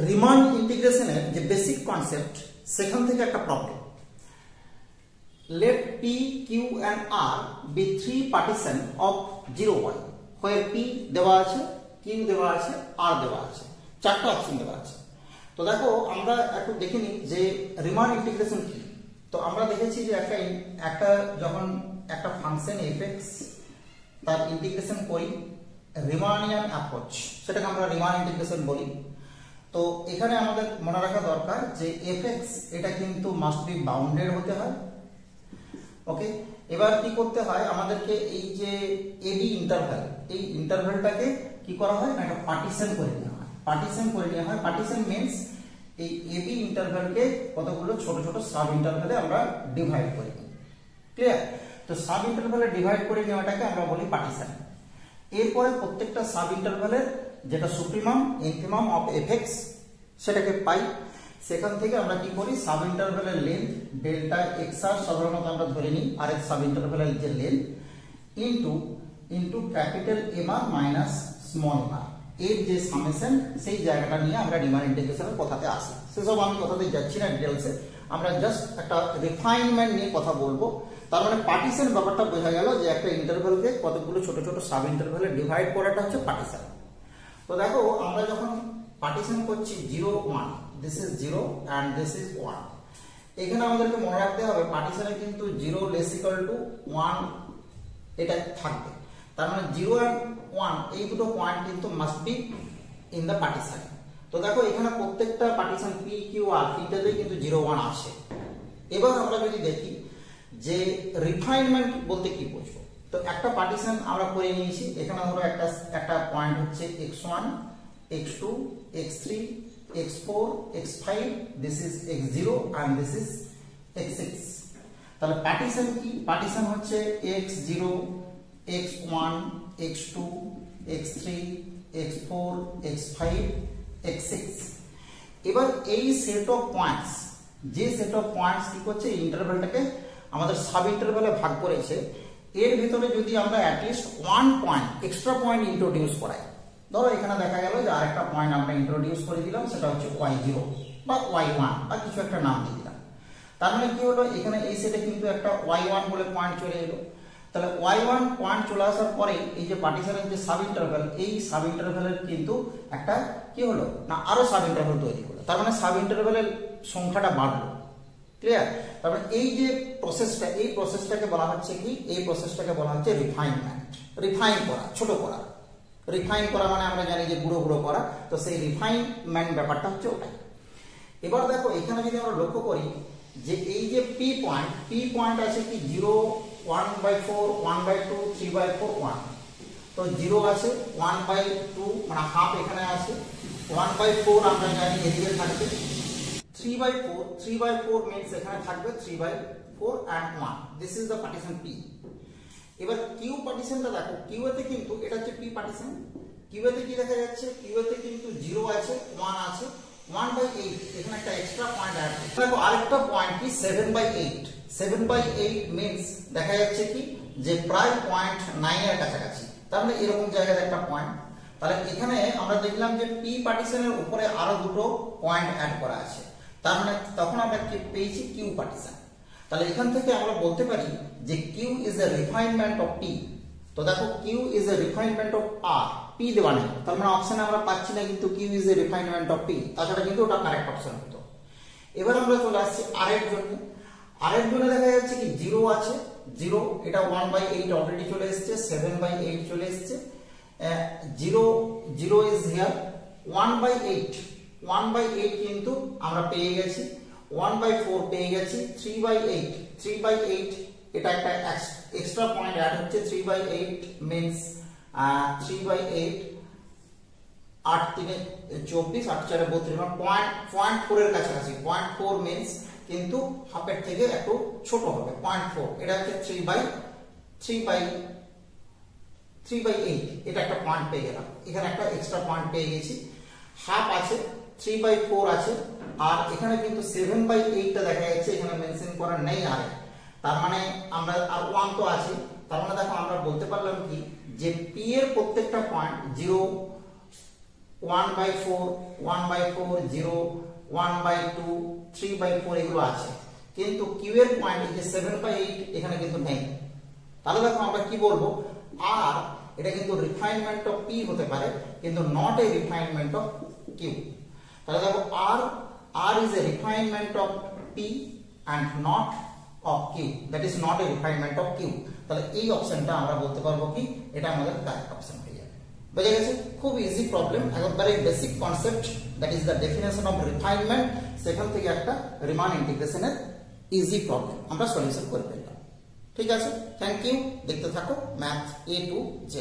রিমান ইন্টিগ্রেশনের যে basic concept সেখান থেকে একটা problem. Let P, Q and R be three partition of 0, 1 where P দেওয়া আছে, Q দেওয়া আছে, R দেওয়া আছে, চারটা অপশন দেওয়া আছে। তো দেখো আমরা একটু দেখে নিই যে রিমান ইন্টিগ্রেশন কি। তো আমরা দেখেছি যে একটা যখন একটা ফাংশন f(x) তার ইন্টিগ্রেশন করি রিমানিয়ান অ্যাপ্রোচ, সেটাকে আমরা রিমান ইন্টিগ্রেশন বলি। তো এখানে আমাদের মনে রাখা দরকার যে f(x) এটা কিন্তু মাস্ট বি বাউন্ডেড হতে হয়। ওকে, এবার কি করতে হয় আমাদেরকে, এই যে এবি ইন্টারভ্যাল, এই ইন্টারভ্যালটাকে কি করা হয় না, একটা পার্টিশন করে নেওয়া হয়। পার্টিশন মিন্স এই এবি ইন্টারভ্যালকে কতগুলো ছোট ছোট সাব ইন্টারভ্যালে আমরা ডিভাইড করে নিই। ক্লিয়ার? তো সাব ইন্টারভ্যালে ডিভাইড করে নেওয়াটাকে আমরা বলি পার্টিশন। এরপরে প্রত্যেকটা সাব ইন্টারভ্যালের যেটা সুপ্রিমাম ইনফিমাম অফ f(x) সেটাকে পাই। সেখান থেকে আমরা কি করি, সাব ইন্টারভ্যালের লেন্থ ডেল্টা xr সাধারণত আমরা ধরে নিই, আর এক সাব ইন্টারভ্যালের যে length into capital mr minus small r এর যে সামেশন, সেই জায়গাটা নিয়ে আমরা রিমান ইন্টিগ্রেশনের কথাতে আসি। সেসব আমি কথাতে যাচ্ছি না ডিটেলসে, আমরা জাস্ট একটা রিফাইনমেন্ট নিয়ে কথা বলবো। তার মানে পার্টিশন ব্যাপারটা বোঝা গেল যে একটা ইন্টারভ্যালকে কতগুলো ছোট ছোট সাব ইন্টারভ্যালে ডিভাইড করাটা হচ্ছে পার্টিশন। তো দেখো আমরা যখন পার্টিশন করছি 0, 1, this is 0 and this is 1, এখানে আমাদেরকে মনে রাখতে হবে পার্টিশনে কিন্তু 0 লেস ইকুয়াল টু 1 এটা থাকবে। তার মানে 0 এন্ড 1 এই দুটো পয়েন্ট কিন্তু must be in the partition. তো দেখো এখানে প্রত্যেকটা পার্টিশন P, Q, R তিনটাতেই কিন্তু 0, 1 আসে। এবার আমরা যদি দেখি যে রিফাইনমেন্ট বলতে কি বুঝবো, তো একটা পার্টিশন আমরা করে নিয়েছি। এখানে ধরো একটা পয়েন্ট হচ্ছে x1, x2, x3, x4, x5, this is x0 and this is x6। তাহলে পার্টিশন কি? পার্টিশন হচ্ছে x0, x1, x2, x3, x4, x5, x6। এবার এই সেট অফ পয়েন্টস, যে সেট অফ পয়েন্টস কি করছে ইন্টারভ্যালটাকে আমাদের সাব ইন্টারভ্যালে ভাগ করেছে, এর ভিতরে যদি আমরা at least 1 point extra point introduce করাই, ধরো এখানে দেখা গেল যে আরেকটা পয়েন্ট আমরা ইন্ট্রোডিউস করে দিলাম, সেটা হচ্ছে y0 বা y1 বা কিছু একটা নাম দিয়ে দিলাম। তার মানে কি হলো, এখানে এই সেটে কিন্তু একটা y1 বলে পয়েন্ট চলে এলো। তাহলে y1 পয়েন্ট চলে আসার পরে এই যে পার্টিশনের যে সাব ইন্টারভ্যাল, এই সাব ইন্টারভ্যালের কিন্তু একটা কি হলো না, আরো সাব ইন্টারভ্যাল তৈরি হলো। তার মানে সাব ইন্টারভ্যালের সংখ্যাটা বাড়লো। ক্লিয়ার? তারপরে এই যে প্রসেসটা, এই প্রসেসটাকে বলা হচ্ছে কি, এই প্রসেসটাকে বলা হচ্ছে রিফাইনমেন্ট। রিফাইন করা, ছোট করা। রিফাইন করা মানে আমরা জানি যে গুঁড়ো গুঁড়ো করা, তো সেই রিফাইনমেন্ট ব্যাপারটা হচ্ছে ওটাই। এবার দেখো এখানে যদি আমরা লক্ষ্য করি যে এই যে পি পয়েন্ট আছে কি 0, 1/4, 1/2, 3/4, 1। তো 0 আছে, 1/2 মানে হাফ এখানে আছে, 1/4 আমরা জানি এদিকে থাকবে, 3/4 means এখানে থাকবে 3/4 and 1। This is the partition P। এবার কিউ পার্টিশনটা দেখো, কিউ এতে কিন্তু এটা হচ্ছে P পার্টিশন। কিউ এতে কি দেখা যাচ্ছে, কিউ এতে কিন্তু 0 আছে, 1 আছে, 1/8 এখানে একটা এক্সট্রা পয়েন্ট অ্যাড করতে দেখো আরেকটা পয়েন্ট কি 7/8। 7/8 means দেখা যাচ্ছে কি যে প্রায় 0.9 এর কাছাকাছি। তার মানে এরকম জায়গায় একটা পয়েন্ট। তাহলে এখানে আমরা দেখলাম যে P পার্টিশনের উপরে আরো দুটো পয়েন্ট অ্যাড করা আছে, তার মানে তখন আমরা কি পেয়েছি কিউ পার্টিশন। তাহলে এখান থেকে আমরা বলতে পারি যে Q is a refinement of P। তো দেখো Q is a refinement of R, P দেওয়া নেই, তার মানে অপশনে আমরা পাচ্ছি না কিন্তু Q is a refinement of P, তাছাড়া কিন্তু ওটা কারেক্ট অপশন হতো। এবার আমরা চলে আসছি R এর জন্য। R এর জন্য দেখা যাচ্ছে কি 0 আছে, 0 এটা 1/8 অলরেডি চলে এসেছে, 7/8 চলে এসেছে, 0 ইজ হিয়ার, 1/8 কিন্তু আমরা পেয়ে গেছি, 1/4 পেয়ে গেছি, 3/8 এটা একটা এক্সট্রা পয়েন্ট অ্যাড হচ্ছে, 3/8 means 3/8, 8 3 24, 8 4 32 মানে 0.4 এর কাছাকাছি। 0.4 means কিন্তু হাফের থেকে একটু ছোট হবে, 0.4। এটা হচ্ছে 3/8 এটা একটা পয়েন্ট পেয়ে গেলাম, এখানে একটা এক্সট্রা পয়েন্ট পেয়ে গেছি। হাফ আছে, 3/4 আছে, আর এখানে কিন্তু 7/8টা দেখা যাচ্ছে, এখানে মেনশন করা নেই আর। তার মানে আমরা আর 1 তো আছে, তার মানে দেখো আমরা বলতে পারলাম কি যে P এর প্রত্যেকটা পয়েন্ট 0, 1/4, 1/4, 0, 1/2, 3/4 এগুলো আছে, কিন্তু কিউ এর পয়েন্ট এই যে 7/8 এখানে কিন্তু নেই। তাহলে দেখো আমরা কি বলবো, আর এটা কিন্তু রিফাইনমেন্ট অফ পি হতে পারে, কিন্তু not a refinement of Q. তাহলে দেখো R is a refinement of P and not of Q, that is not a refinement of Q. তাহলে এই অপশনটা আমরা বলতে পারবো কি, এটা আমাদের কারেক্ট অপশন হয়ে যাবে। বুঝে গেছে? খুব ইজি প্রবলেম, একবারে basic concept, that is the definition of refinement, সেখান থেকে একটা রিমান ইন্টিগ্রেশনের ইজি প্রবলেম আমরা সলিউশন করে ফেললাম। ঠিক আছে, থ্যাংক ইউ, দেখতে থাকো ম্যাথ A to Z।